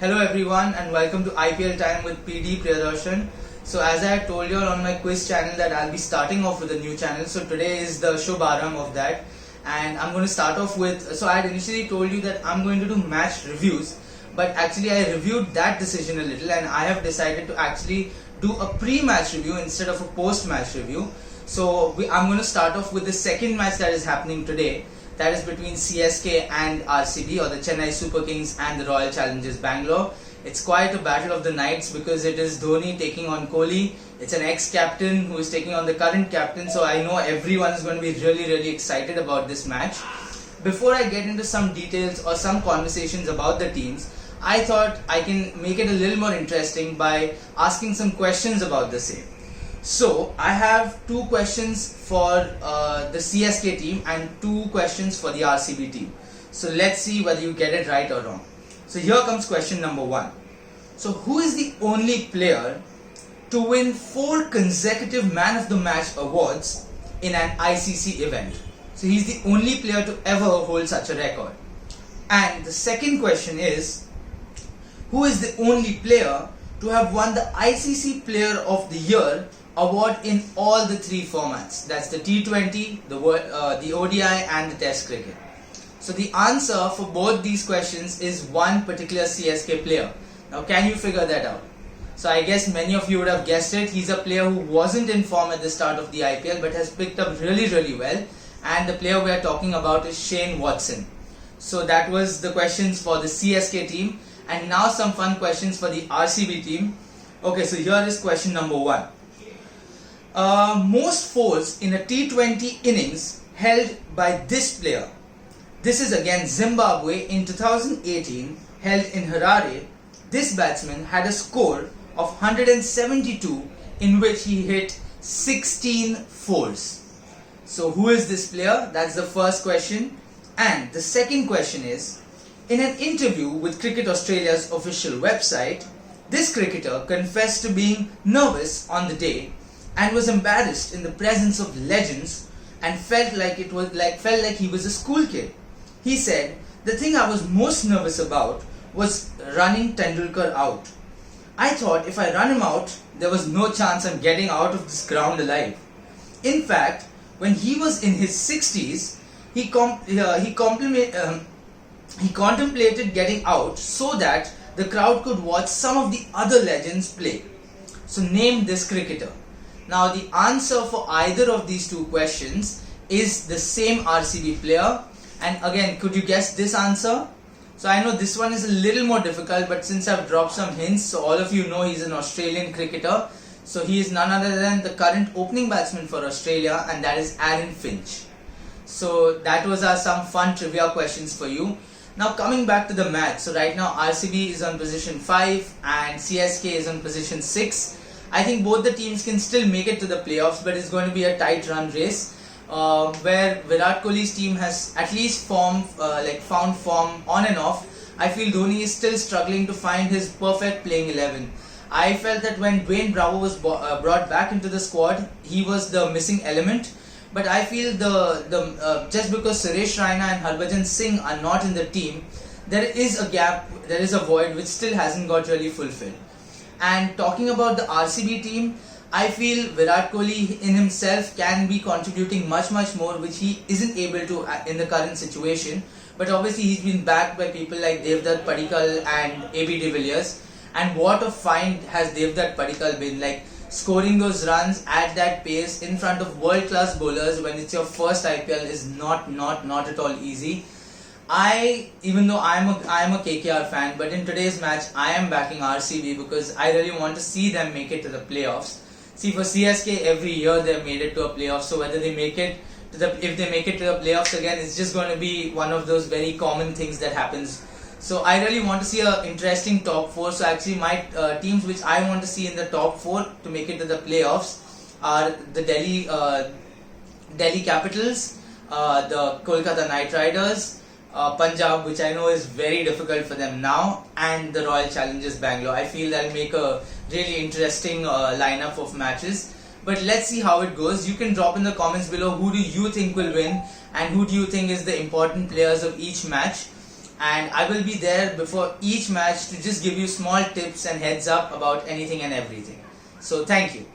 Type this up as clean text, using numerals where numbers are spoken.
Hello everyone and welcome to IPL Time with PD Priyadarsan. So as I had told you all on my quiz channel that I'll be starting off with a new channel. So today is the Shubharam of that, and I'm going to start off with, so I had initially told you that I'm going to do match reviews, but actually I reviewed that decision a little and I have decided to actually do a pre-match review instead of a post-match review. So I'm going to start off with the second match that is happening today. That is between CSK and RCB, or the Chennai Super Kings and the Royal Challengers Bangalore. It's quite a battle of the nights because it is Dhoni taking on Kohli. It's an ex-captain who is taking on the current captain, so I know everyone is going to be really excited about this match. Before I get into some details or some conversations about the teams, I thought I can make it a little more interesting by asking some questions about the same. So I have two questions for the CSK team and two questions for the RCB team. So let's see whether you get it right or wrong. So here comes question number one. So who is the only player to win 4 consecutive Man of the Match awards in an ICC event? So he's the only player to ever hold such a record. And the second question is, who is the only player to have won the ICC Player of the Year award in all the 3 formats? That's the T20, the ODI and the Test cricket. So the answer for both these questions is one particular CSK player. Now can you figure that out? So I guess many of you would have guessed it. He's a player who wasn't in form at the start of the IPL but has picked up really well, and the player we are talking about is Shane Watson. So that was the questions for the CSK team, and now some fun questions for the RCB team. Okay, so here is question number 1. Most fours in a T20 innings held by this player. This is against Zimbabwe in 2018, held in Harare. This batsman had a score of 172 in which he hit 16 fours. So who is this player? That's the first question. And the second question is, in an interview with Cricket Australia's official website, this cricketer confessed to being nervous on the day and was embarrassed in the presence of legends and felt like he was a school kid. He said, "The thing I was most nervous about was running Tendulkar out. I thought if I run him out, there was no chance I'm getting out of this ground alive. In fact, when he was in his 60s, he contemplated getting out so that the crowd could watch some of the other legends play. So name this cricketer." Now the answer for either of these two questions is the same RCB player. And again, could you guess this answer? So I know this one is a little more difficult, but since I've dropped some hints, so all of you know he's an Australian cricketer. So he is none other than the current opening batsman for Australia, and that is Aaron Finch. So that was some fun trivia questions for you. Now coming back to the match. So right now RCB is on position 5 and CSK is on position 6. I think both the teams can still make it to the playoffs, but it's going to be a tight run race where Virat Kohli's team has at least found form on and off. I feel Dhoni is still struggling to find his perfect playing 11. I felt that when Dwayne Bravo was brought back into the squad, he was the missing element. But I feel just because Suresh Raina and Harbhajan Singh are not in the team, there is a gap, there is a void which still hasn't got really fulfilled. And talking about the RCB team, I feel Virat Kohli in himself can be contributing much more, which he isn't able to in the current situation. But obviously he's been backed by people like Devdutt Padikkal and AB de Villiers. And what a find has Devdutt Padikkal been, like scoring those runs at that pace in front of world-class bowlers when it's your first IPL is not at all easy. Even though I am a KKR fan, but in today's match I am backing RCB because I really want to see them make it to the playoffs. See, for CSK every year they've made it to a playoff, so whether they make it to if they make it to the playoffs again, it's just going to be one of those very common things that happens. So I really want to see an interesting top 4. So actually my teams which I want to see in the top 4 to make it to the playoffs are the Delhi Capitals, the Kolkata Knight Riders, Punjab, which I know is very difficult for them now, and the Royal Challengers Bangalore. I feel that'll make a really interesting lineup of matches. But let's see how it goes. You can drop in the comments below who do you think will win and who do you think is the important players of each match. and I will be there before each match to just give you small tips and heads up about anything and everything. So thank you.